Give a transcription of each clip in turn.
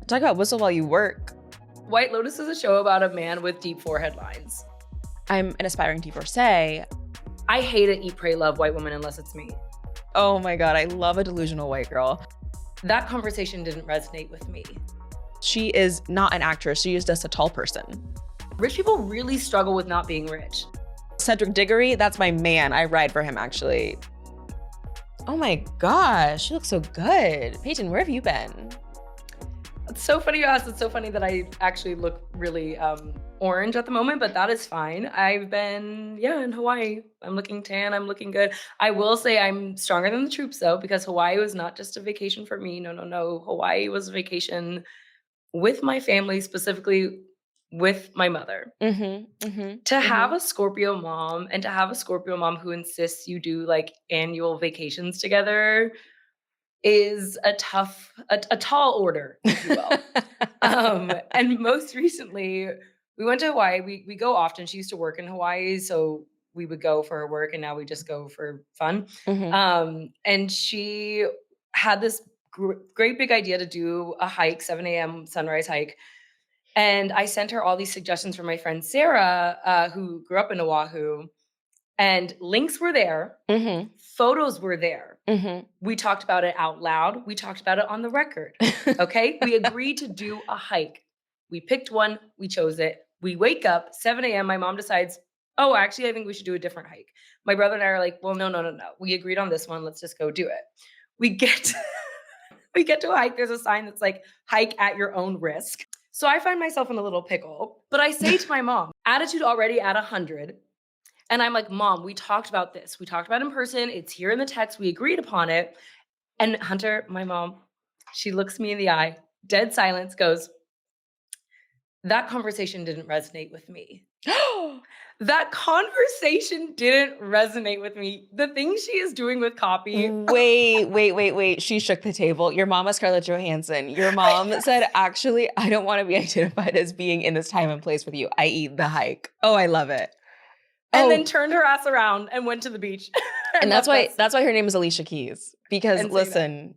Talk about whistle while you work. White Lotus is a show about a man with deep forehead lines. I'm an aspiring divorcee. I hate it, eat, pray, love white woman unless it's me. Oh my God, I love a delusional white girl. That conversation didn't resonate with me. She is not an actress. She is just a tall person. Rich people really struggle with not being rich. Cedric Diggory, that's my man. I ride for him, actually. Oh my gosh, she looks so good. Peyton, where have you been? It's so funny you asked. It's so funny that I actually look really orange at the moment, but that is fine. I've been, in Hawaii. I'm looking tan. I'm looking good. I will say I'm stronger than the troops, though, because Hawaii was not just a vacation for me. No. Hawaii was a vacation with my family, specifically with my mother. To have a Scorpio mom and to have a Scorpio mom who insists you do like annual vacations together is a tall order, if you will. And most recently, we went to Hawaii. We go often. She used to work in Hawaii, so we would go for her work, and now we just go for fun. And she had this great big idea to do a hike, 7 a.m. sunrise hike. And I sent her all these suggestions from my friend Sarah, who grew up in Oahu. And links were there. Photos were there. We talked about it out loud. We talked about it on the record. Okay? We agreed to do a hike. We picked one. We chose it. We wake up, 7 a.m. My mom decides, oh, actually, I think we should do a different hike. My brother and I are like, well, no. We agreed on this one. Let's just go do it. We get to a hike. There's a sign that's like, hike at your own risk. So I find myself in a little pickle. But I say to my mom, attitude already at 100. And I'm like, Mom, we talked about this. We talked about it in person. It's here in the text. We agreed upon it. And Hunter, my mom, she looks me in the eye, dead silence, goes, that conversation didn't resonate with me. That conversation didn't resonate with me. The thing she is doing with copy. Wait. She shook the table. Your mom was Scarlett Johansson. Your mom said, actually, I don't want to be identified as being in this time and place with you, i.e. the hike. Oh, I love it. And then turned her ass around and went to the beach. And that's why her name is Alicia Keys. Because listen,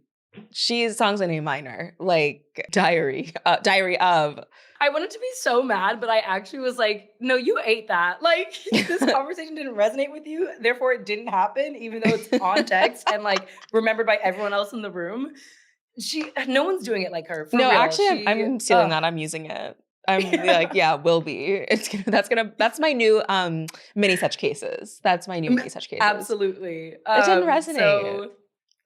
she's songs in A minor, like Diary of. I wanted to be so mad, but I actually was like, no, you ate that. Like, this conversation didn't resonate with you. Therefore, it didn't happen, even though it's on text and like remembered by everyone else in the room. No one's doing it like her. No, real. Actually, I'm stealing that. I'm using it. I'm like, will be. That's my new mini such cases. That's my new mini such cases. Absolutely. It didn't resonate. So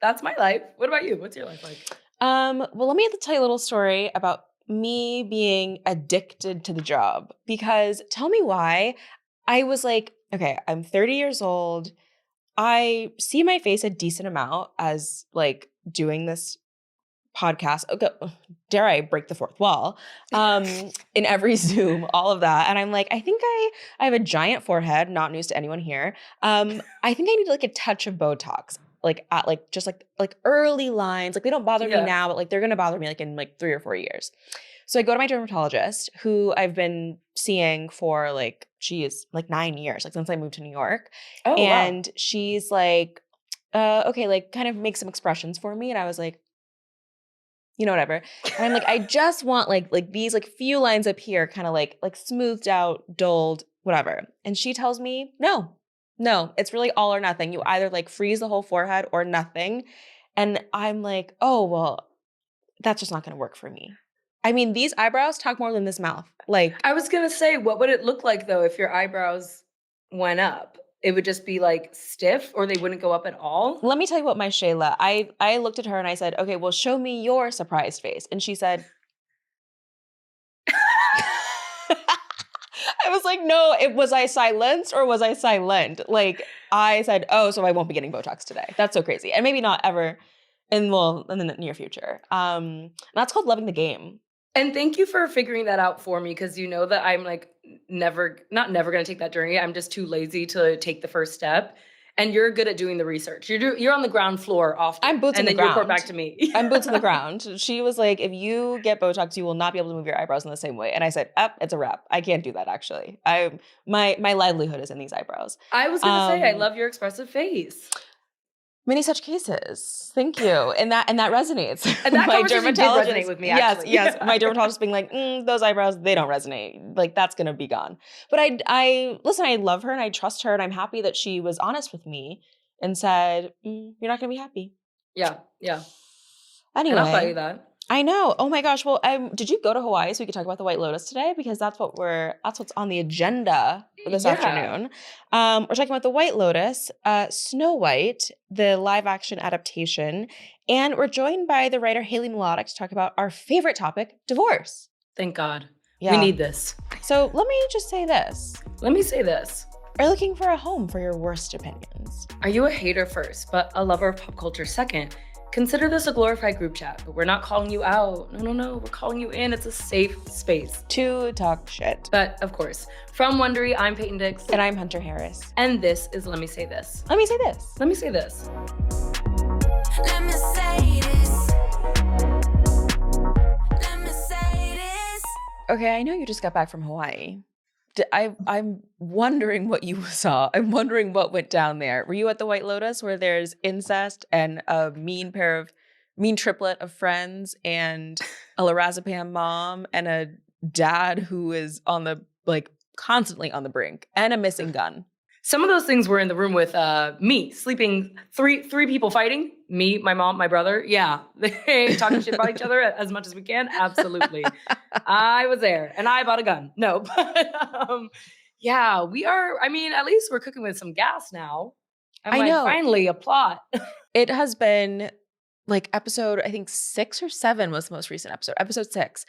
that's my life. What about you? What's your life like? Well, let me tell you a little story about me being addicted to the job, because tell me why. I was like, okay, I'm 30 years old. I see my face a decent amount as like doing this podcast. Okay, dare I break the fourth wall? In every Zoom, all of that. And I'm like, I think I have a giant forehead, not news to anyone here. I think I need like a touch of Botox. Like at like just like early lines. Like they don't bother me now, but like they're gonna bother me like in like 3 or 4 years. So I go to my dermatologist, who I've been seeing for like, geez, like 9 years, like since I moved to New York. Oh, and wow. she's like, okay, like kind of make some expressions for me. And I was like, whatever. And I'm like, I just want like these like few lines up here, kind of like smoothed out, dulled, whatever. And she tells me, no, it's really all or nothing. You either like freeze the whole forehead or nothing. And I'm like, oh, well, that's just not going to work for me. I mean, these eyebrows talk more than this mouth. Like, I was going to say, what would it look like though if your eyebrows went up? It would just be like stiff, or they wouldn't go up at all? Let me tell you what my Shayla, I looked at her and I said, okay, well, show me your surprised face. And she said, I was like, no, was I silenced or was I silent? Like, I said, oh, so I won't be getting Botox today. That's so crazy. And maybe not ever in the near future. That's called loving the game. And thank you for figuring that out for me, because you know that I'm like not never going to take that journey. I'm just too lazy to take the first step. And you're good at doing the research. You're on the ground floor often. I'm boots on the ground. And then you report back to me. I'm boots on the ground. She was like, if you get Botox, you will not be able to move your eyebrows in the same way. And I said, it's a wrap. I can't do that, actually. My livelihood is in these eyebrows. I was going to say, I love your expressive face. Many such cases. Thank you. And that resonates. And that My conversation did resonate with me, actually. Yes. My dermatologist being like, those eyebrows, they don't resonate. Like, that's going to be gone. But listen, I love her and I trust her and I'm happy that she was honest with me and said, you're not going to be happy. Yeah. Yeah. Anyway. And I'll tell you that. I know. Oh my gosh. Well, did you go to Hawaii so we could talk about the White Lotus today? Because that's what's on the agenda for this afternoon. We're talking about the White Lotus, Snow White, the live action adaptation, and we're joined by the writer Haley Melodic to talk about our favorite topic, divorce. Thank God. Yeah. We need this. So let me just say this. Let me say this. Are you looking for a home for your worst opinions? Are you a hater first, but a lover of pop culture second? Consider this a glorified group chat, but we're not calling you out. No. We're calling you in. It's a safe space to talk shit. But of course, from Wondery, I'm Peyton Dix. And I'm Hunter Harris. And this is Let Me Say This. Let me say this. Let me say this. Let me say this. Let me say this. Okay, I know you just got back from Hawaii. I'm wondering what you saw. I'm wondering what went down there. Were you at the White Lotus where there's incest and a mean triplet of friends and a lorazepam mom and a dad who is constantly on the brink and a missing gun? Some of those things were in the room with me, sleeping, three people fighting, me, my mom, my brother. Yeah, they talking shit about each other as much as we can. Absolutely. I was there and I bought a gun. No, but yeah, we are, I mean, at least we're cooking with some gas now. I know. Finally a plot. It has been like episode, I think 6 or 7 was the most recent episode. Episode 6.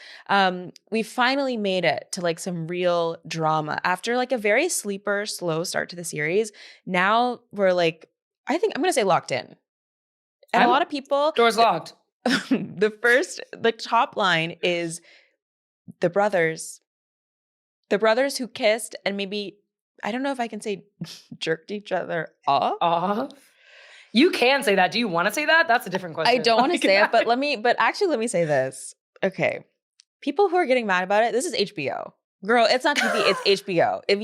We finally made it to like some real drama after like a very sleeper, slow start to the series. Now we're like, I think I'm going to say locked in. And a lot of people. Doors locked. The top line is the brothers who kissed and maybe, I don't know if I can say jerked each other off. You can say that. Do you want to say that? That's a different question. I don't want to say it, but let me say this. Okay. People who are getting mad about it, this is HBO. Girl, it's not TV, it's HBO. If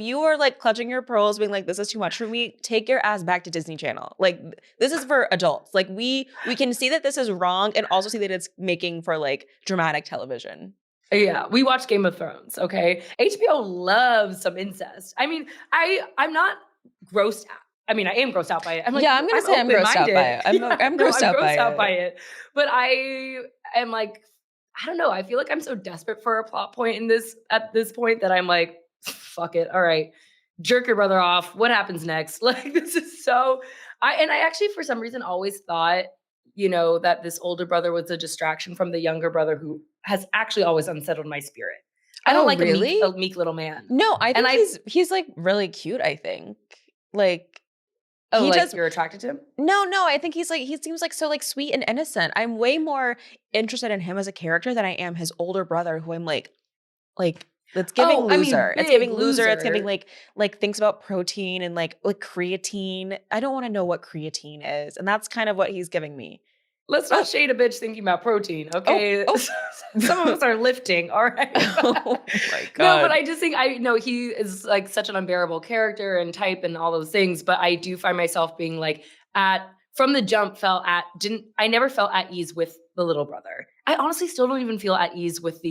you are like clutching your pearls being like, this is too much for me, take your ass back to Disney Channel. Like, this is for adults. Like, we can see that this is wrong and also see that it's making for like dramatic television. Yeah, we watch Game of Thrones, okay? HBO loves some incest. I mean, I'm not grossed out. I mean, I am grossed out by it. I'm like, yeah, I'm going to say I'm grossed out by it. I'm grossed out by it. But I am like, I don't know. I feel like I'm so desperate for a plot point at this point that I'm like, fuck it. All right, jerk your brother off. What happens next? Like, this is so, I actually, for some reason, always thought, that this older brother was a distraction from the younger brother who has actually always unsettled my spirit. I don't like a meek little man. No, I think he's like really cute, I think. Like, you're attracted to him? No, I think he seems like so like sweet and innocent. I'm way more interested in him as a character than I am his older brother, who I'm like it's giving loser. It's giving loser. It's giving like thinks about protein and like creatine. I don't want to know what creatine is, and that's kind of what he's giving me. Let's not shade a bitch thinking about protein, okay? Some of us are lifting, all right? Oh my God. No, but I just think, he is like such an unbearable character and type and all those things, but I do find myself being like from the jump I never felt at ease with the little brother. I honestly still don't even feel at ease with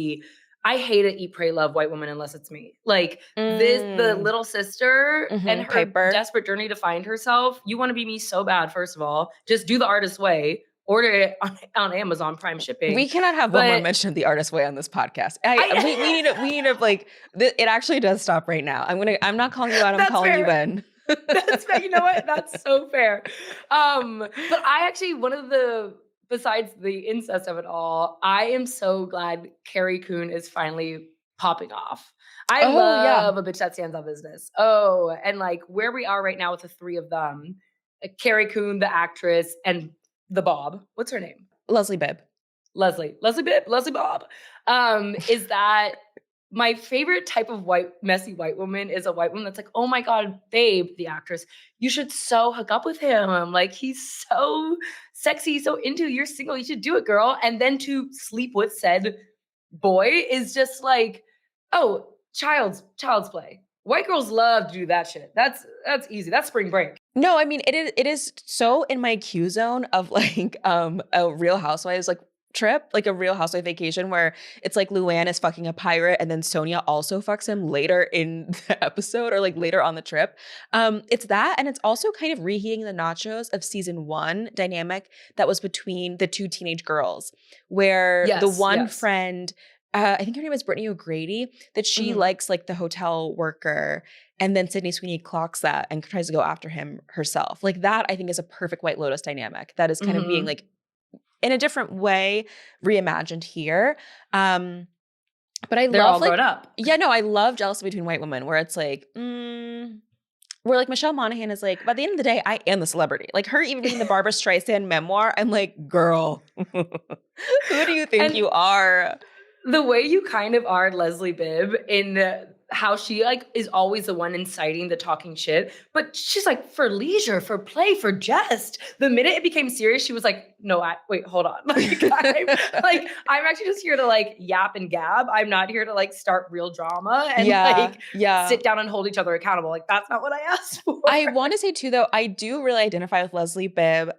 I hate it, eat, pray, love white woman unless it's me. Like the little sister and her Piper. Desperate journey to find herself. You want to be me so bad, first of all. Just do the artist way. Order it on Amazon Prime shipping. We cannot have one more mention of the artist way on this podcast. We need to like. It actually does stop right now. I'm not calling you out. I'm calling you in. That's fair. You know what? That's so fair. But I actually besides the incest of it all, I am so glad Carrie Coon is finally popping off. I love a bitch that stands on business. And like where we are right now with the three of them, Carrie Coon, the actress, and the Bob. What's her name? Leslie Bibb. Leslie Bob. Is that my favorite type of messy white woman is a white woman that's like, oh my God, babe, the actress, you should so hook up with him. I'm like, he's so sexy, so into you. You're single, you should do it, girl. And then to sleep with said boy is just like, child's play. White girls love to do that shit. That's easy. That's spring break. No, I mean it is so in my Q zone of like a Real Housewives like trip, like a Real Housewife vacation where it's like Luann is fucking a pirate and then Sonia also fucks him later in the episode or like later on the trip. It's that, and it's also kind of reheating the nachos of season 1 dynamic that was between the two teenage girls, where the Yes, one yes. friend, I think her name is Brittany O'Grady, that she Mhm. likes like the hotel worker. And then Sydney Sweeney clocks that and tries to go after him herself. Like that, I think, is a perfect White Lotus dynamic that is kind of being Mhm. like in a different way reimagined here. But I They're all love grown like, up. yeah, no, I love Jealousy Between White Women where it's like, where like Michelle Monaghan is like, by the end of the day, I am the celebrity. Like her even reading the Barbara Streisand memoir, I'm like, girl, who do you think And you are? the way you kind of are Leslie Bibb in how she like is always the one inciting the talking shit, but she's like for leisure, for play, for jest. The minute it became serious, she was like, "No, wait, hold on. I'm actually just here to like yap and gab. I'm not here to like start real drama and Yeah, like yeah. sit down and hold each other accountable. Like that's not what I asked for." I want to say too, though, I do really identify with Leslie Bibb.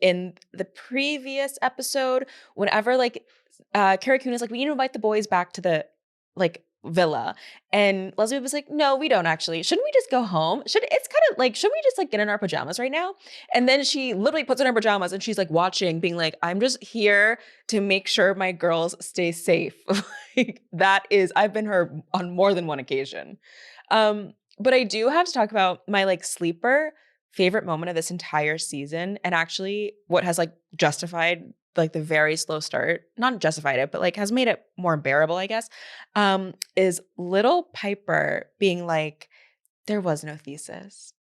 In the previous episode, whenever like Carrie Coon is like, we need to invite the boys back to the like villa, and Leslie Bibb was like, no, we don't actually. Shouldn't we just go home? It's kind of like, shouldn't we just like get in our pajamas right now? And then she literally puts on her pajamas and she's like watching, being like, I'm just here to make sure my girls stay safe. Like that is, I've been her on more than one occasion. But I do have to talk about my like sleeper favorite moment of this entire season, and actually what has like justified like the very slow start, not justified it, but like has made it more bearable, I guess, is little Piper being like, there was no thesis.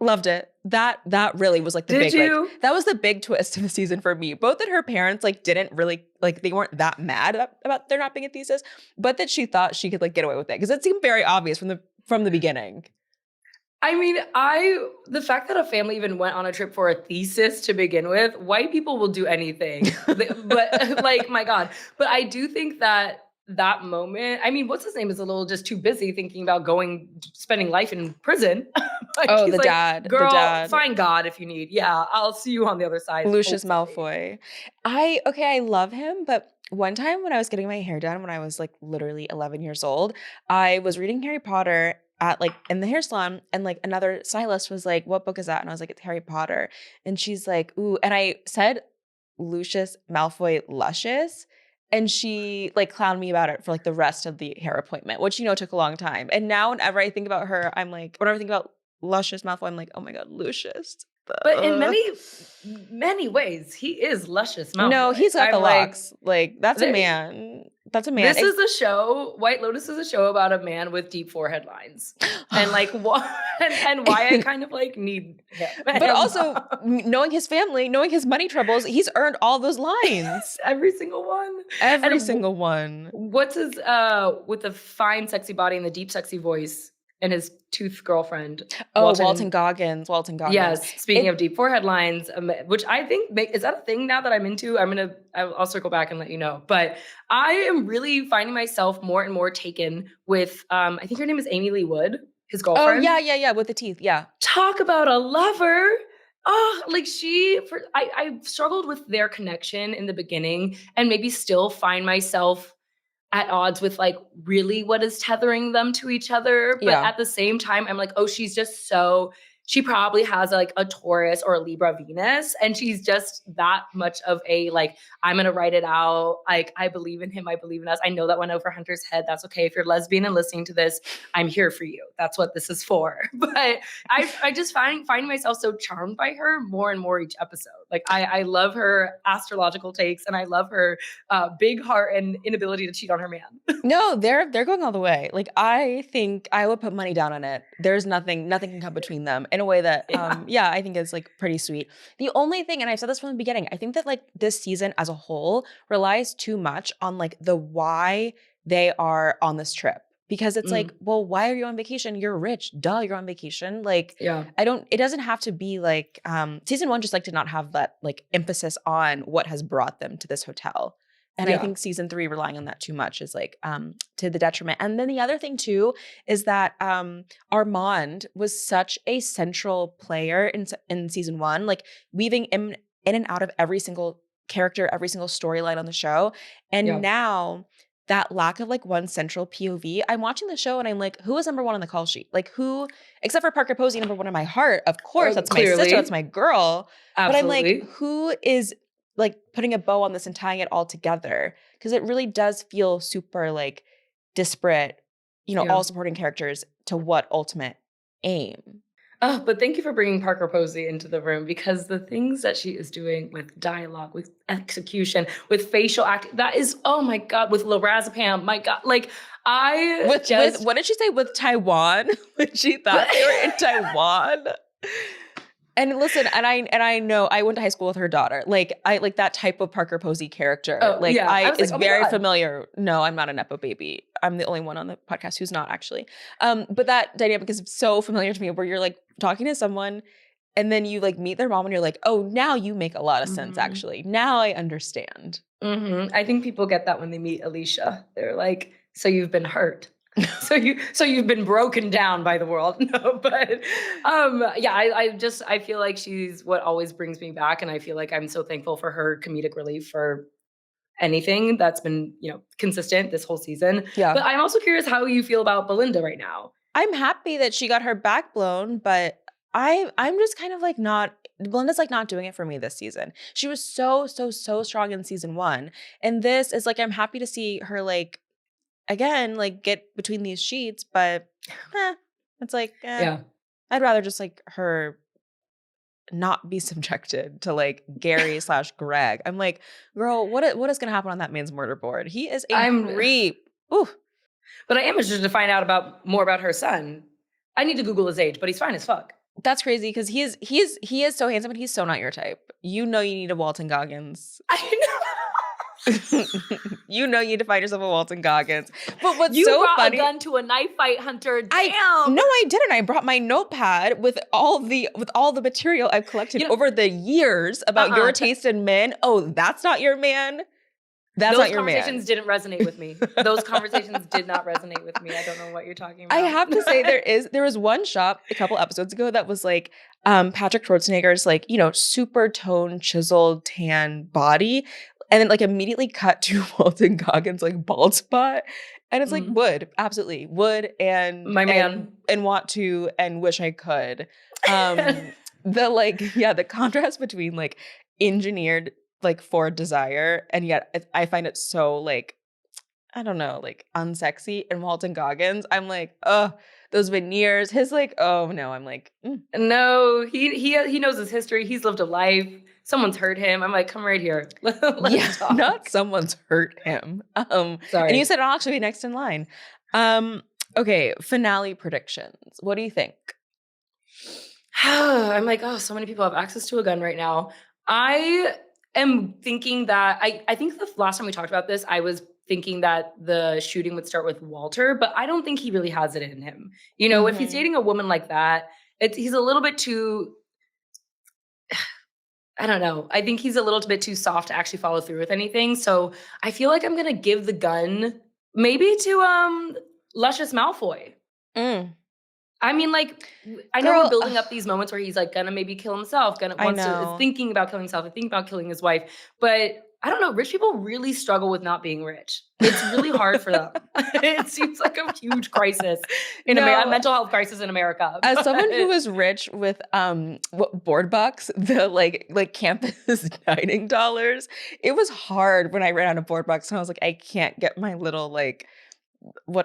Loved it. That really was like the Did big like you? that was the big twist of the season for me. Both that her parents like didn't really like they weren't that mad about there not being a thesis, but that she thought she could like get away with it because it seemed very obvious from the beginning. I mean, the fact that a family even went on a trip for a thesis to begin with, white people will do anything. But like, my God. But I do think that that moment, I mean, what's his name is a little just too busy thinking about spending life in prison. Like Oh, he's like, the girl, dad. find God if you need. Yeah, I'll see you on the other side, Lucius hopefully. Malfoy. I love him, but one time when I was getting my hair done when I was like literally 11 years old, I was reading Harry Potter at like in the hair salon, and like another stylist was like, "What book is that?" And I was like, "It's Harry Potter." And she's like, "Ooh," and I said Lucius Malfoy luscious. And she like clowned me about it for like the rest of the hair appointment, which took a long time. And now whenever I think about her, I'm like, whenever I think about Luscious Malfoy, I'm like, oh my God, Lucius. But in Uh. many ways, he is luscious No, Malfoy. he's got the I'm like, locks. Like, that's a there, man. That's a man. this is a show. White Lotus is a show about a man with deep forehead lines, and like what, and why I kind of like need him. But also, knowing his family, knowing his money troubles, he's earned all those lines. every single one. Every And single one. what's his with the fine, sexy body and the deep, sexy voice, and his tooth girlfriend, Oh, Walton Goggins. Walton Goggins. Yes, speaking of deep forehead lines, which I think is that a thing now that I'm into? I'll circle back and let you know. But I am really finding myself more and more taken with, I think her name is Amy Lee Wood, his Oh, girlfriend. yeah, with the teeth, yeah. Talk about a lover. Oh, like I struggled with their connection in the beginning and maybe still find myself at odds with like really what is tethering them to each other. But Yeah. at the same time, I'm like, oh, she probably has like a Taurus or a Libra Venus. And she's just that much of a, like, I'm going to write it out. Like, I believe in him. I believe in us. I know that went over Hunter's head. That's okay. If you're lesbian and listening to this, I'm here for you. That's what this is for. But I just find myself so charmed by her more and more each episode. Like I love her astrological takes and I love her big heart and inability to cheat on her man. No, they're going all the way. Like I think I would put money down on it. There's nothing can come between them in a way that I think is like pretty sweet. The only thing, and I've said this from the beginning, I think that like this season as a whole relies too much on like the why they are on this trip. Because it's like, well, why are you on vacation? You're rich. Duh, you're on vacation. Like, it doesn't have to be like, season one just like did not have that like emphasis on what has brought them to this hotel. And I think season 3 relying on that too much is like to the detriment. And then the other thing too is that Armand was such a central player in season 1, like weaving in and out of every single character, every single storyline on the show. And now that lack of like one central POV, I'm watching the show and I'm like, who is number 1 on the call sheet? Like who, except for Parker Posey, number 1 in my heart, of course, that's my sister, that's my girl. Absolutely. But I'm like, who is like putting a bow on this and tying it all together? Because it really does feel super like disparate, you know, all supporting characters to what ultimate aim. Oh, but thank you for bringing Parker Posey into the room, because the things that she is doing with dialogue, with execution, with facial act, that is, oh my God, with lorazepam, my God, like with what did she say, with Taiwan? When she thought they were in Taiwan. And listen, and I know I went to high school with her daughter. Like I like that type of Parker Posey character. I is very familiar. No, I'm not a Nepo baby. I'm the only one on the podcast who's not actually. But that dynamic is so familiar to me, where you're like talking to someone and then you like meet their mom and you're like, oh, now you make a lot of sense. Actually, now I understand. I think people get that when they meet Alicia. They're like, so you've been hurt. So you've been broken down by the world. No, but I feel like she's what always brings me back, and I feel like I'm so thankful for her comedic relief for anything that's been, you know, consistent this whole season. Yeah. But I'm also curious how you feel about Belinda right now. I'm happy that she got her back blown, but I'm just kind of like Belinda's like not doing it for me this season. She was so strong in season 1, and this is like I'm happy to see her like again, like get between these sheets, but it's like, I'd rather just like her not be subjected to like Gary / Greg. I'm like, girl, what is going to happen on that man's murder board? He is a creep. Ooh. But I am interested to find out more about her son. I need to Google his age, but he's fine as fuck. That's crazy because he is so handsome, but he's so not your type. You know you need a Walton Goggins. I know. You know you need to find yourself a Walton Goggins. But what's you so brought funny, a gun to a knife fight, Hunter. Damn. I didn't. I brought my notepad with all the material I've collected over the years about your taste in men. Oh, that's not your man. That's not your man. Those conversations didn't resonate with me. Those conversations did not resonate with me. I don't know what you're talking about. I have to say there was one shot a couple episodes ago that was like Patrick Schwarzenegger's like, you know, super toned, chiseled, tan body. And then like immediately cut to Walton Goggins like bald spot. And it's like would, absolutely. Would and my man. And want to and wish I could. The contrast between like engineered like for desire and yet I find it so like, I don't know, like unsexy. And Walton Goggins, I'm like, oh, those veneers, his like, oh no, I'm like, No, he knows his history. He's lived a life. Someone's hurt him. I'm like, come right here. Let's talk. Not someone's hurt him. Sorry. And you said I'll actually be next in line. Okay, finale predictions. What do you think? I'm like, oh, so many people have access to a gun right now. I am thinking that I think the last time we talked about this, I was thinking that the shooting would start with Walter, but I don't think he really has it in him. You know, if he's dating a woman like that, he's a little bit too, I don't know. I think he's a little bit too soft to actually follow through with anything. So I feel like I'm going to give the gun maybe to Luscious Malfoy. I mean, like, I know we're building up these moments where he's like gonna maybe kill himself, is thinking about killing himself, thinking about killing his wife. But I don't know, rich people really struggle with not being rich. It's really hard for them. It seems like a huge crisis in America, mental health crisis in America. As someone who was rich with board bucks, the like campus dining dollars, it was hard when I ran out of board bucks and I was like, I can't get my little like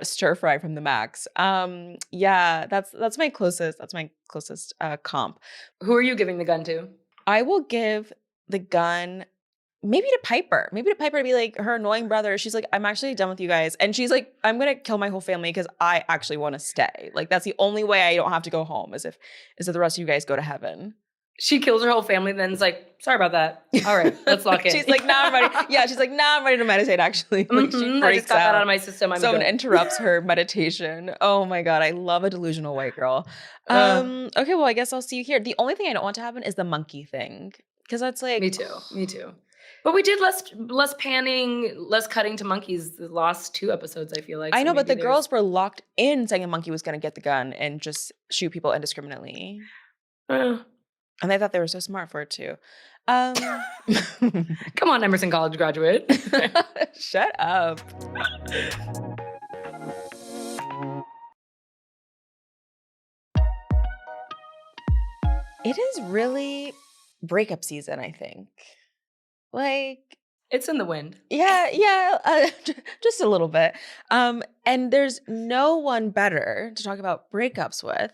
stir fry from the Max. That's my closest comp. Who are you giving the gun to? I will give the gun maybe to Piper to be like her annoying brother. She's like, I'm actually done with you guys. And she's like, I'm going to kill my whole family because I actually want to stay. Like, that's the only way I don't have to go home is if the rest of you guys go to heaven. She kills her whole family, then is like, sorry about that. All right, let's lock in. She's like, nah, I'm ready. Yeah, she's like, nah, I'm ready to meditate, actually. Like, she I just got that out of my system. Someone interrupts her meditation. Oh my God, I love a delusional white girl. Okay, well, I guess I'll see you here. The only thing I don't want to happen is the monkey thing. Because that's like... Me too. But we did less panning, less cutting to monkeys the last 2 episodes, I feel like. I So know, but maybe the girls were locked in saying a monkey was going to get the gun and just shoot people indiscriminately. Uh, And I thought they were so smart for it too. Come on, Emerson College graduate. Shut up. It is really breakup season, I think. Like, it's in the wind. Yeah, just a little bit. And there's no one better to talk about breakups with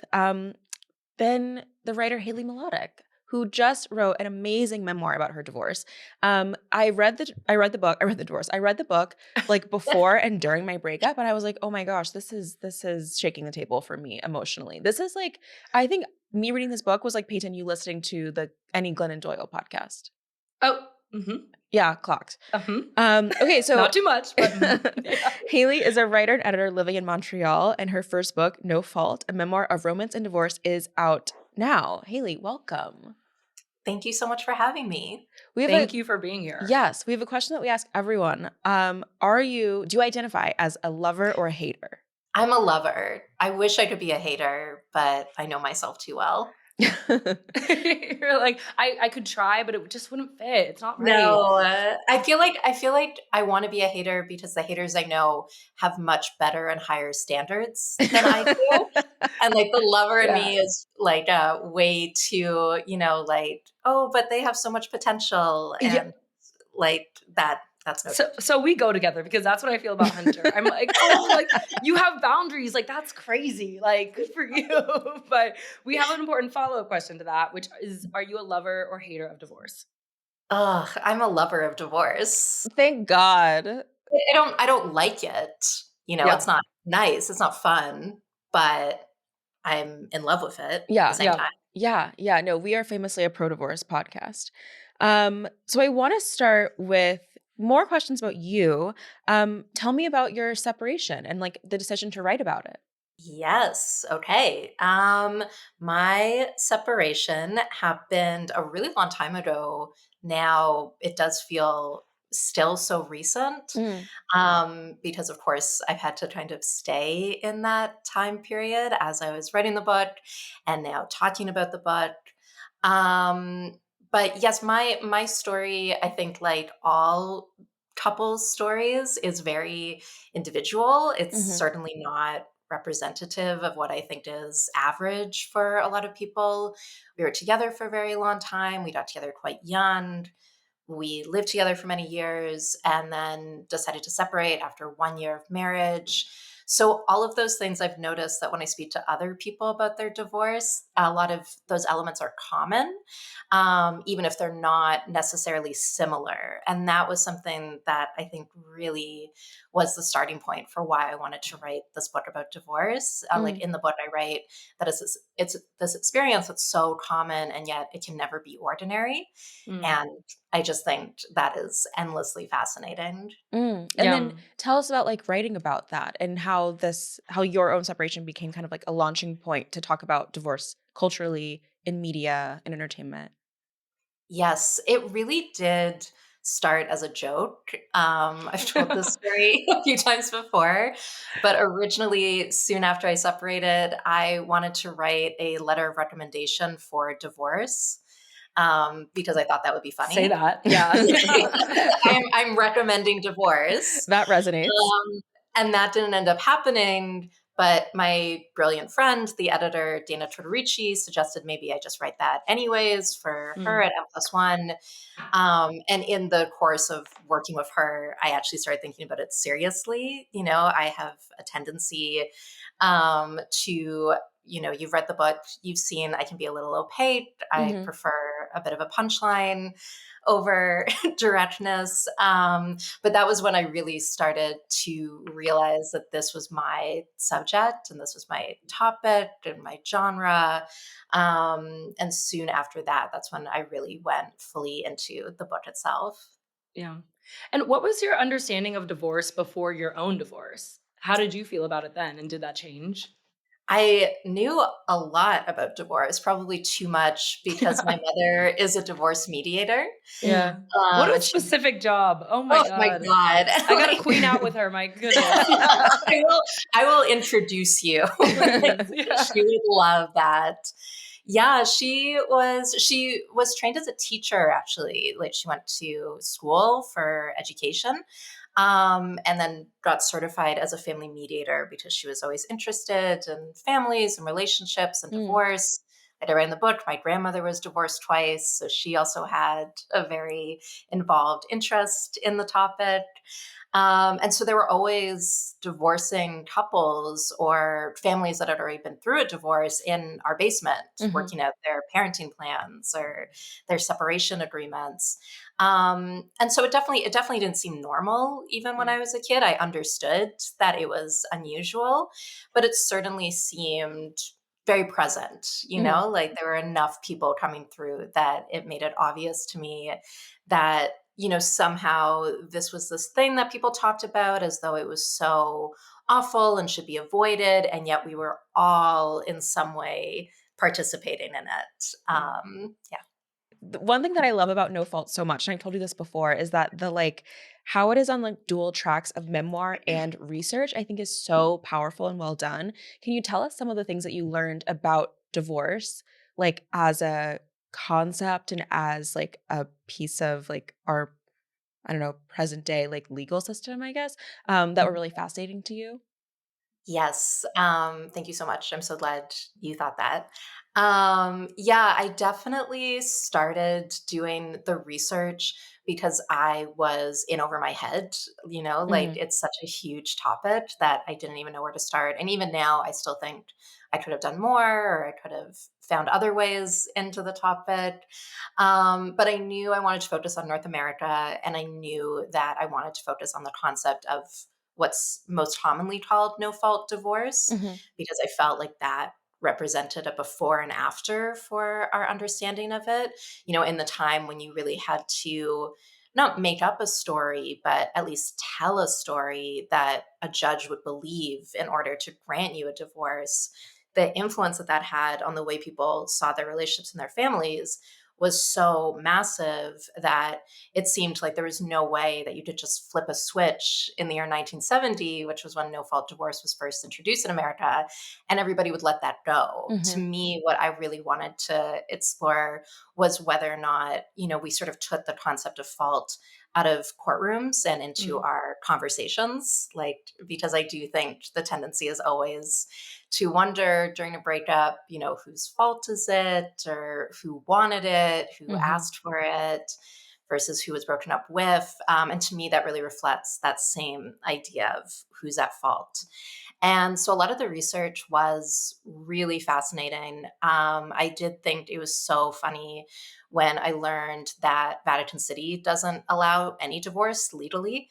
than the writer Haley Melodic, who just wrote an amazing memoir about her divorce. I read the book like before and during my breakup, and I was like, oh my gosh, this is shaking the table for me emotionally. This is like, I think me reading this book was like Peyton, you listening to the Any Glennon Doyle podcast. Oh. Mm-hmm. Yeah, clocked. Okay, so not too much. But, yeah. Haley is a writer and editor living in Montreal, and her first book, No Fault, a memoir of romance and divorce, is out now. Haley, welcome. Thank you so much for having me. Thank you for being here. Yes, we have a question that we ask everyone. Do you identify as a lover or a hater? I'm a lover. I wish I could be a hater, but I know myself too well. You're like, I could try, but it just wouldn't fit. It's not right. No, I feel like I want to be a hater because the haters I know have much better and higher standards than I do. And like the lover in me is like way too, like, oh, but they have so much potential. And like that's no so we go together because that's what I feel about Hunter. I'm like, oh, like you have boundaries. Like that's crazy. Like good for you. But we have an important follow-up question to that, which is, are you a lover or hater of divorce? I'm a lover of divorce. Thank God. I don't like it. It's not nice. It's not fun, but I'm in love with it at the same time. Yeah. No, we are famously a pro-divorce podcast. So I want to start with more questions about you. Tell me about your separation and like the decision to write about it. Yes. Okay. My separation happened a really long time ago. Now it does feel still so recent. Because of course I've had to kind of stay in that time period as I was writing the book and now talking about the book. But yes, my story, I think like all couples' stories, is very individual. It's certainly not representative of what I think is average for a lot of people. We were together for a very long time. We got together quite young. We lived together for many years and then decided to separate after 1 year of marriage. So all of those things, I've noticed that when I speak to other people about their divorce, a lot of those elements are common, even if they're not necessarily similar. And that was something that I think really was the starting point for why I wanted to write this book about divorce. Like in the book, I write that it's this experience that's so common and yet it can never be ordinary. And I just think that is endlessly fascinating. And then tell us about like writing about that and how your own separation became kind of like a launching point to talk about divorce culturally in media and entertainment. Yes, it really did start as a joke. I've told this story a few times before, but originally, soon after I separated, I wanted to write a letter of recommendation for divorce. Because I thought that would be funny. Say that. Yeah. I'm recommending divorce. That resonates. And that didn't end up happening. But my brilliant friend, the editor, Dana Tortorici, suggested maybe I just write that anyways for her at M+1. And in the course of working with her, I actually started thinking about it seriously. I have a tendency to, you've read the book, you've seen I can be a little opaque. I prefer a bit of a punchline over directness. But that was when I really started to realize that this was my subject and this was my topic and my genre. And soon after that, that's when I really went fully into the book itself. Yeah. And what was your understanding of divorce before your own divorce? How did you feel about it then? And did that change? I knew a lot about divorce, probably too much because my mother is a divorce mediator. Yeah. What a And she, specific job. Oh my oh my God. God. I got a Like, queen out with her. My goodness. I will introduce you. Like, Please. Yeah. she would love that. Yeah, she was trained as a teacher actually. Like she went to school for education. And then got certified as a family mediator because she was always interested in families and relationships and divorce. Like I read in the book, my grandmother was divorced twice, so she also had a very involved interest in the topic. And so there were always divorcing couples or families that had already been through a divorce in our basement, working out their parenting plans or their separation agreements. And so it definitely didn't seem normal even when I was a kid. I understood that it was unusual, but it certainly seemed very present, like there were enough people coming through that it made it obvious to me that somehow this was this thing that people talked about as though it was so awful and should be avoided, and yet we were all in some way participating in it. Yeah. One thing that I love about No Fault so much, and I told you this before, is that how it is on like dual tracks of memoir and research, I think is so powerful and well done. Can you tell us some of the things that you learned about divorce, like as a concept and as like a piece of like our, I don't know, present day like legal system, I guess, that were really fascinating to you? Yes. Thank you so much. I'm so glad you thought that. Yeah, I definitely started doing the research because I was in over my head, like it's such a huge topic that I didn't even know where to start. And even now, I still think I could have done more or I could have found other ways into the topic. But I knew I wanted to focus on North America, and I knew that I wanted to focus on the concept of what's most commonly called no fault divorce, because I felt like that represented a before and after for our understanding of it, in the time when you really had to not make up a story, but at least tell a story that a judge would believe in order to grant you a divorce. The influence that that had on the way people saw their relationships and their families was so massive that it seemed like there was no way that you could just flip a switch in the year 1970, which was when no fault divorce was first introduced in America, and everybody would let that go. To me, what I really wanted to explore was whether or not, we sort of took the concept of fault out of courtrooms and into our conversations, like, because I do think the tendency is always to wonder during a breakup, whose fault is it, or who wanted it, who asked for it, versus who was broken up with. And to me, that really reflects that same idea of who's at fault. And so a lot of the research was really fascinating. I did think it was so funny when I learned that Vatican City doesn't allow any divorce legally,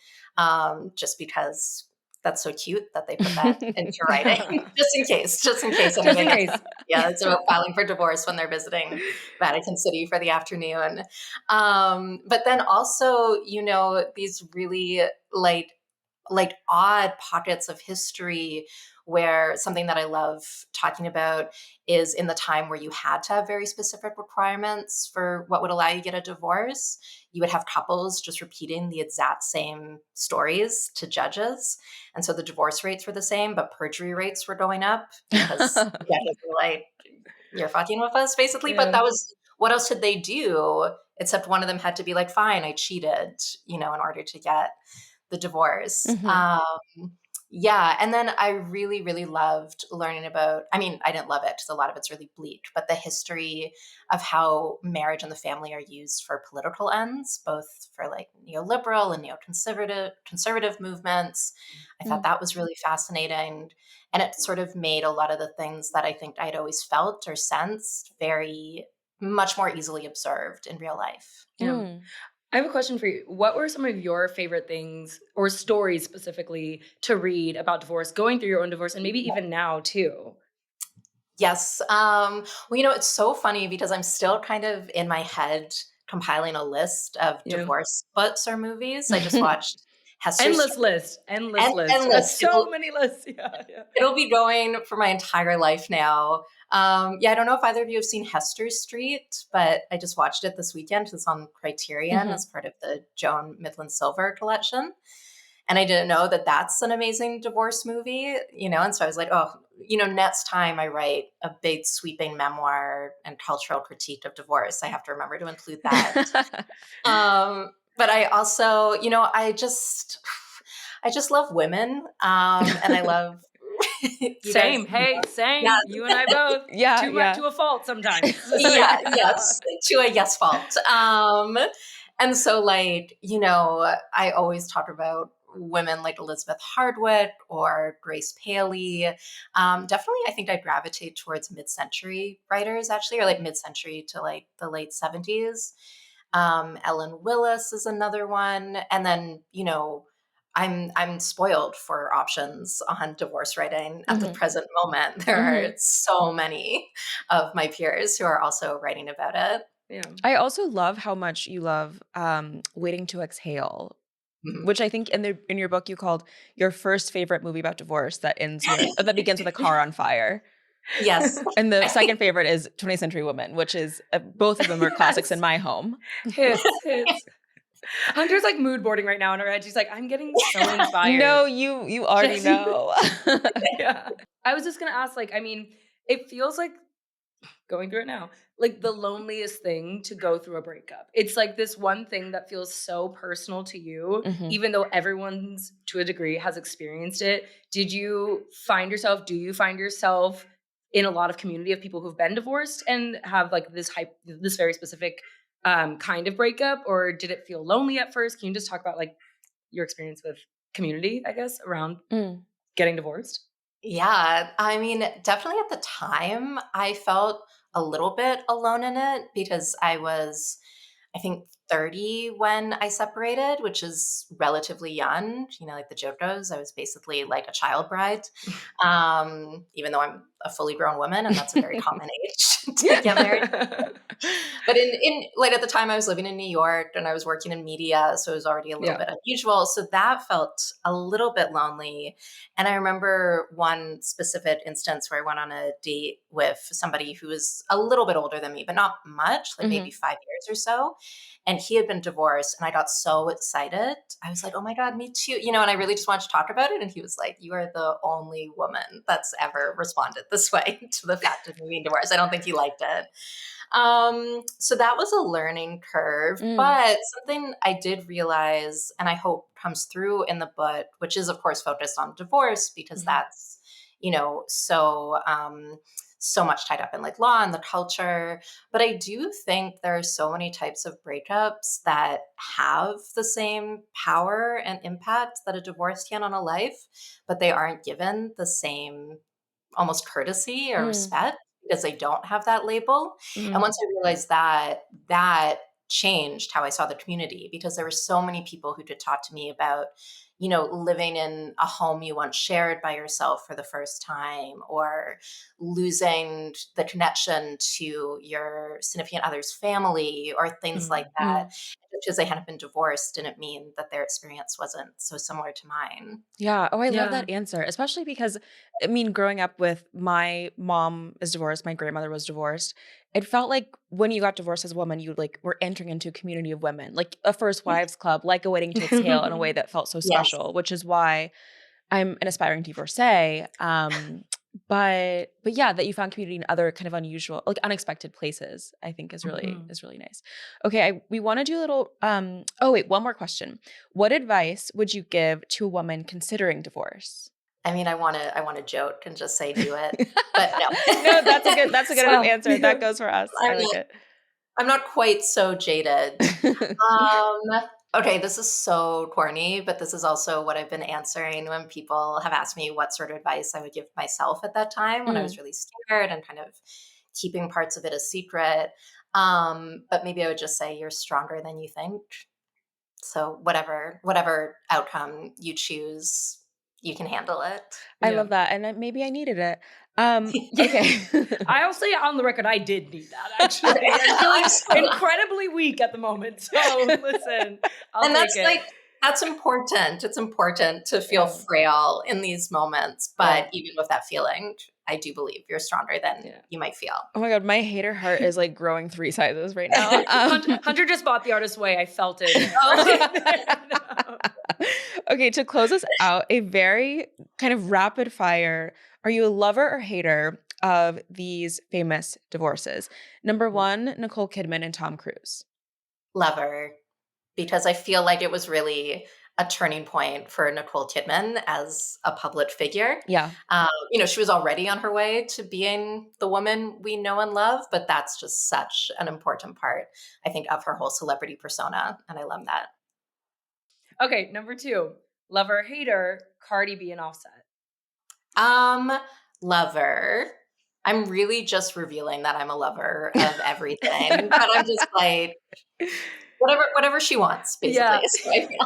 just because that's so cute that they put that into writing, just in case Just in anybody. case. Yeah, it's about filing for divorce when they're visiting Vatican City for the afternoon. But then also, these really like odd pockets of history where something that I love talking about is in the time where you had to have very specific requirements for what would allow you to get a divorce. You would have couples just repeating the exact same stories to judges. And so the divorce rates were the same, but perjury rates were going up because judges were like, you're fucking with us, basically. But that was, what else could they do? Except one of them had to be like, fine, I cheated, in order to get the divorce. Yeah. And then I really, really loved learning about, I mean, I didn't love it because a lot of it's really bleak, but the history of how marriage and the family are used for political ends, both for like neoliberal and conservative movements. I thought that was really fascinating. And it sort of made a lot of the things that I think I'd always felt or sensed very much more easily observed in real life. Yeah. I have a question for you. What were some of your favorite things or stories specifically to read about divorce, going through your own divorce, and maybe even now too? Yes. Well, it's so funny because I'm still kind of in my head compiling a list of Yeah. divorce books or movies. I just watched Hester Endless Street. list. Endless. So many lists. Yeah. It'll be going for my entire life now. I don't know if either of you have seen Hester Street, but I just watched it this weekend. It's on Criterion as part of the Joan Midland Silver collection. And I didn't know that that's an amazing divorce movie, and so I was like, oh, next time I write a big sweeping memoir and cultural critique of divorce, I have to remember to include that. But I also, I just love women. And I love Same. Hey, same. Yeah. You and I both. Yeah, Too yeah. much to a fault sometimes. Yes, to a yes fault. And so I always talk about women like Elizabeth Hardwick or Grace Paley. Definitely, I think I gravitate towards mid-century writers, actually, or like mid-century to like the late 70s. Ellen Willis is another one. And then, I'm spoiled for options on divorce writing at the present moment. There are so many of my peers who are also writing about it. Yeah. I also love how much you love Waiting to Exhale, which I think in your book you called your first favorite movie about divorce that begins with a car on fire. Yes. And the second favorite is 20th Century Woman, which is both of them are classics in my home. Hits. Hunter's like mood boarding right now in her head. She's like, I'm getting so inspired. No, you already know. Yeah. I was just gonna ask, it feels like going through it now, like the loneliest thing to go through a breakup. It's like this one thing that feels so personal to you, even though everyone's to a degree has experienced it. Do you find yourself in a lot of community of people who've been divorced and have like this very specific kind of breakup, or did it feel lonely at first? Can you just talk about like your experience with community, I guess, around getting divorced? Yeah, I mean, definitely at the time, I felt a little bit alone in it because I was, I think, 30 when I separated, which is relatively young. Like the joke goes, I was basically like a child bride, even though I'm a fully grown woman, and that's a very common age to get married. But in like at the time I was living in New York and I was working in media, so it was already a little bit unusual. So that felt a little bit lonely. And I remember one specific instance where I went on a date with somebody who was a little bit older than me, but not much, like maybe 5 years or so. And he had been divorced, and I got so excited. I was like, oh my God, me too. And I really just wanted to talk about it. And he was like, you are the only woman that's ever responded this way to the fact of me being divorced. I don't think he liked it. So that was a learning curve, but something I did realize, and I hope comes through in the book, which is of course focused on divorce because that's, so much tied up in like law and the culture. But I do think there are so many types of breakups that have the same power and impact that a divorce can on a life, but they aren't given the same almost courtesy or respect because they don't have that label. And once I realized that changed how I saw the community, because there were so many people who could talk to me about, living in a home you once shared by yourself for the first time, or losing the connection to your significant other's family, or things like that. Just because they hadn't been divorced didn't mean that their experience wasn't so similar to mine. Yeah. Oh, I love that answer, especially because, I mean, growing up with my mom is divorced, my grandmother was divorced. It felt like when you got divorced as a woman, you were entering into a community of women, like a first wives club, like a Waiting to Exhale in a way that felt so special, which is why I'm an aspiring divorcee. But yeah, that you found community in other kind of unusual, like unexpected places, I think is really nice. Okay, we want to do a little. Oh wait, one more question. What advice would you give to a woman considering divorce? I mean, I want to joke and just say do it, but no. No, that's a good enough answer. That goes for us. I like it. I'm not quite so jaded. Okay, this is so corny, but this is also what I've been answering when people have asked me what sort of advice I would give myself at that time when I was really scared and kind of keeping parts of it a secret. But maybe I would just say you're stronger than you think. So whatever outcome you choose, you can handle it. I love that. And maybe I needed it. Okay. I'll say on the record, I did need that, actually. I'm feeling incredibly weak at the moment. So listen, I'll take it. That's important. It's important to feel frail in these moments. But even with that feeling, I do believe you're stronger than you might feel. Oh my God, my hater heart is like growing 3 sizes right now. Hunter just bought The Artist's Way. I felt it. Okay, to close us out, a very kind of rapid fire. Are you a lover or hater of these famous divorces? Number 1, Nicole Kidman and Tom Cruise. Lover, because I feel like it was really a turning point for Nicole Kidman as a public figure. Yeah. She was already on her way to being the woman we know and love, but that's just such an important part, I think, of her whole celebrity persona. And I love that. Okay, number 2, lover, hater, Cardi B and Offset. Lover. I'm really just revealing that I'm a lover of everything, but I'm just like, whatever she wants, basically. Yeah. So I feel.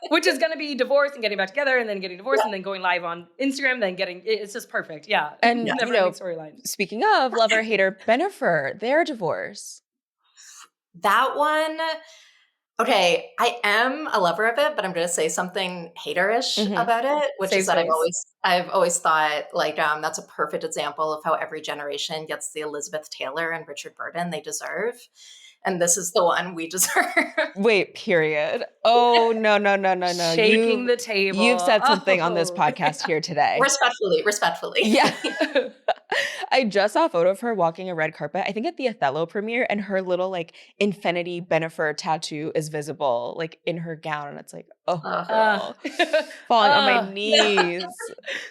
Which is going to be divorced and getting back together and then getting divorced and then going live on Instagram, then it's just perfect. Yeah. And never-ending storyline. Speaking of lover, hater, Bennifer, their divorce. That one, okay, I am a lover of it, but I'm going to say something haterish about it, which is that I've always thought like that's a perfect example of how every generation gets the Elizabeth Taylor and Richard Burton they deserve. And this is the one we deserve. Wait, period. Oh, no. Shaking the table. You've said something on this podcast here today. Respectfully. Yeah. I just saw a photo of her walking a red carpet, I think at the Othello premiere, and her little like Infinity Bennifer tattoo is visible like in her gown. And it's like, girl. Falling on my knees.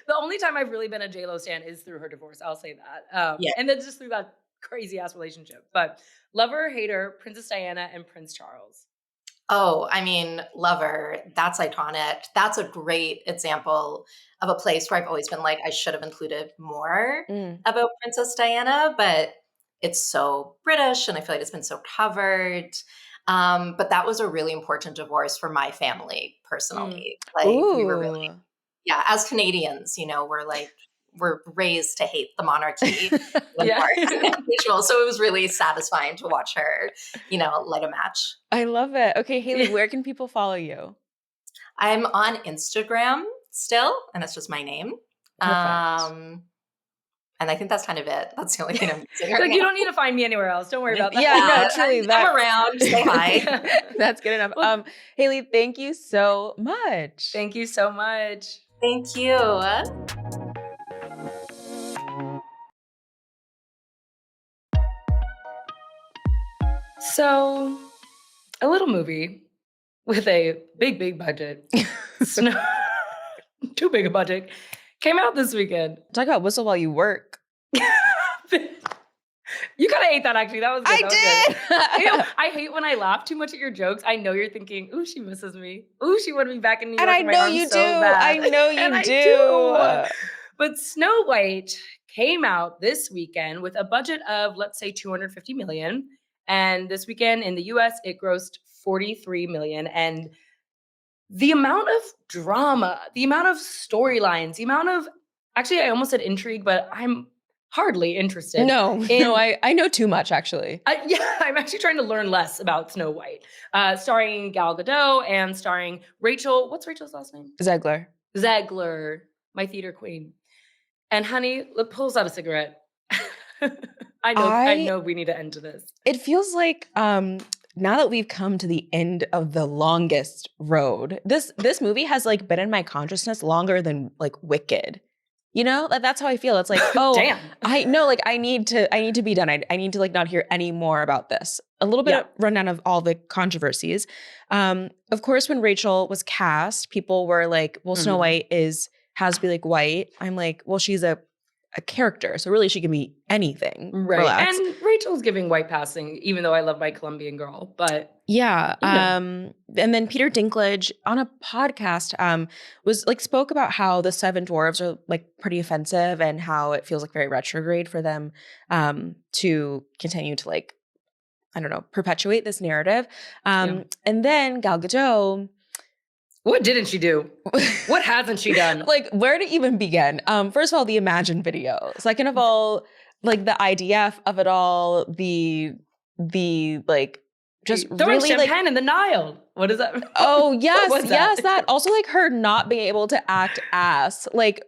The only time I've really been a J-Lo stan is through her divorce. I'll say that. And then just through that crazy ass relationship. But lover, hater, Princess Diana and Prince Charles. Oh, I mean, lover, that's iconic. That's a great example of a place where I've always been like, I should have included more about Princess Diana, but it's so British and I feel like it's been so covered. But that was a really important divorce for my family personally. Like we were really, as Canadians, we're raised to hate the monarchy. So it was really satisfying to watch her, light a match. I love it. Okay, Haley, where can people follow you? I'm on Instagram still, and it's just my name. And I think that's kind of it. That's the only thing I'm using right now. You don't need to find me anywhere else. Don't worry about that. Yeah, no, truly. I'm around. Say hi. That's good enough. Haley, thank you so much. Thank you so much. Thank you. So, a little movie with a big budget, too big a budget, came out this weekend. Talk about whistle while you work. You kind of ate that, actually. That was good. I hate when I laugh too much at your jokes. I know you're thinking, ooh, she misses me. Ooh, she wanted me back in New York. And I know you do. I know you do. But Snow White came out this weekend with a budget of, let's say, $250 million. And this weekend in the US, it grossed $43 million. And the amount of drama, the amount of storylines, the amount of, actually, I almost said intrigue, but I'm hardly interested. No, I know too much, actually. I'm actually trying to learn less about Snow White. Starring Gal Gadot and starring Rachel, what's Rachel's last name? Zegler, my theater queen. And honey, pulls out a cigarette. I know we need to end to this. It feels like now that we've come to the end of the longest road, this movie has like been in my consciousness longer than like Wicked. That's how I feel. It's like, oh, damn. I know, like I need to be done. I need to like not hear any more about this. A little bit of rundown of all the controversies. Of course, when Rachel was cast, people were like, well, Snow White has to be like white. I'm like, well, she's a character, so really she can be anything. Right. Relax. And Rachel's giving white passing, even though I love my Colombian girl. But yeah. And then Peter Dinklage on a podcast was like spoke about how the Seven Dwarves are like pretty offensive and how it feels like very retrograde for them to continue to like, I don't know, perpetuate this narrative. And then Gal Gadot. What didn't she do? What hasn't she done? Like, where to even begin? First of all, the Imagine video. Second of all, like the IDF of it all, the like just throwing really champagne like in the Nile. What does that mean? Oh, yes, What's yes, that. Also, like, her not being able to act ass. Like,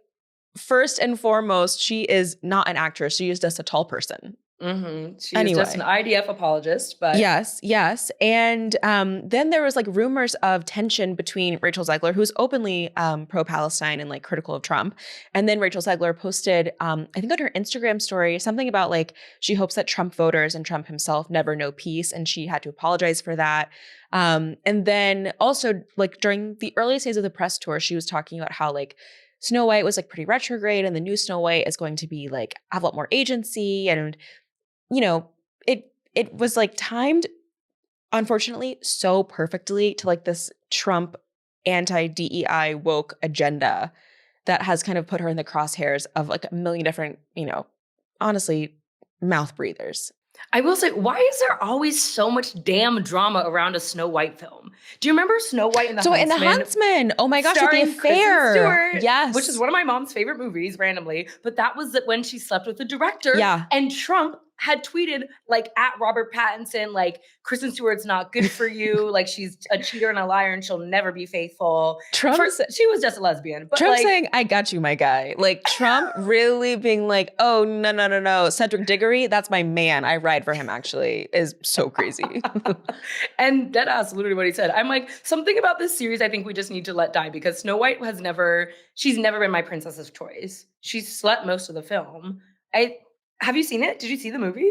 first and foremost, she is not an actress. She is just a tall person. She is just an IDF apologist, but yes. And then there was like rumors of tension between Rachel Zegler, who's openly pro-Palestine and like critical of Trump. And then Rachel Zegler posted, I think on her Instagram story, something about like she hopes that Trump voters and Trump himself never know peace. And she had to apologize for that. And then also like during the earliest days of the press tour, she was talking about how like Snow White was like pretty retrograde and the new Snow White is going to be like have a lot more agency. And you know, it was like timed, unfortunately, so perfectly to like this Trump anti-DEI woke agenda that has kind of put her in the crosshairs of like a million different, honestly, mouth breathers. I will say, why is there always so much damn drama around a Snow White film? Do you remember Snow White and the Huntsman? So in The Huntsman, oh my gosh, with the starring affair. Kristen Stewart, Yes. which is one of my mom's favorite movies, randomly. But that was when she slept with the director. Yeah. And Trump had tweeted like at Robert Pattinson, like Kristen Stewart's not good for you. Like she's a cheater and a liar and she'll never be faithful. She was just a lesbian. But Trump like, saying, I got you, my guy. Like Trump really being like, oh, no. Cedric Diggory, that's my man. I ride for him actually is so crazy. And deadass, literally what he said. I'm like, something about this series I think we just need to let die because Snow White she's never been my princess of choice. She slept most of the film. Have you seen it? Did you see the movie?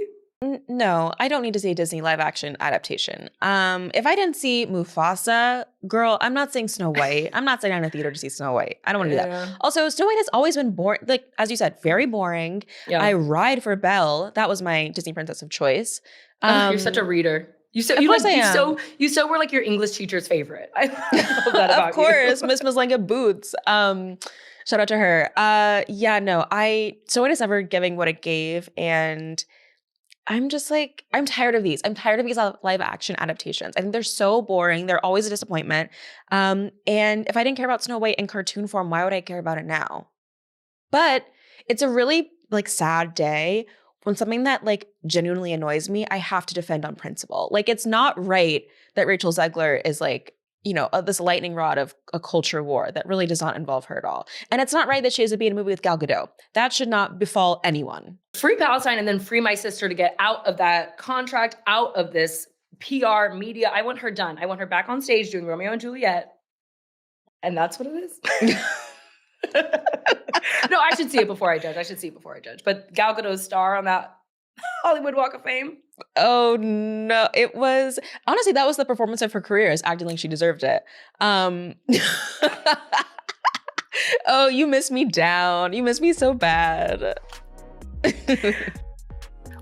No, I don't need to see a Disney live action adaptation. If I didn't see Mufasa, girl, I'm not saying Snow White. I'm not sitting down in a theater to see Snow White. I don't want to do that. Also, Snow White has always been boring. Like, as you said, very boring. Yeah. I ride for Belle. That was my Disney princess of choice. You're such a reader. You so were like your English teacher's favorite. I love that about Of course, Miss Maslenga Boots. Shout out to her. Snow White is never giving what it gave, and I'm just like, I'm tired of these. I'm tired of these live action adaptations. I think they're so boring. They're always a disappointment. And if I didn't care about Snow White in cartoon form, why would I care about it now? But it's a really like sad day when something that like genuinely annoys me, I have to defend on principle. Like it's not right that Rachel Zegler is like, this lightning rod of a culture war that really does not involve her at all. And it's not right that she has to be in a movie with Gal Gadot. That should not befall anyone. Free Palestine and then free my sister to get out of that contract, out of this PR media. I want her done. I want her back on stage doing Romeo and Juliet. And that's what it is. No, I should see it before I judge. But Gal Gadot's star on that Hollywood Walk of Fame. Oh no, it was honestly that was the performance of her career, is acting like she deserved it. Oh, you miss me down. You miss me so bad.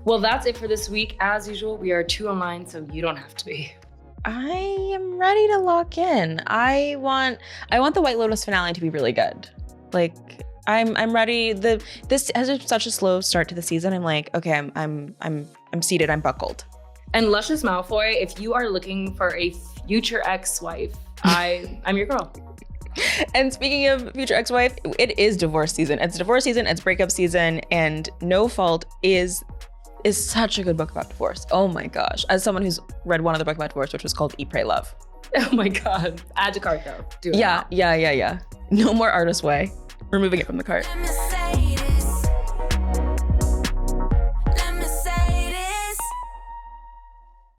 Well, that's it for this week. As usual, we are 2 online, so you don't have to be. I am ready to lock in. I want the White Lotus finale to be really good. Like I'm ready. This has such a slow start to the season. I'm like, okay, I'm seated. I'm buckled. And Luscious Malfoy, if you are looking for a future ex-wife, I'm your girl. And speaking of future ex-wife, it is divorce season. It's divorce season. It's breakup season. And No Fault is such a good book about divorce. Oh my gosh! As someone who's read one other book about divorce, which was called Eat, Pray, Love. Oh my god! Add to cart though. Do it. Yeah. No more Artist Way. Removing it from the cart.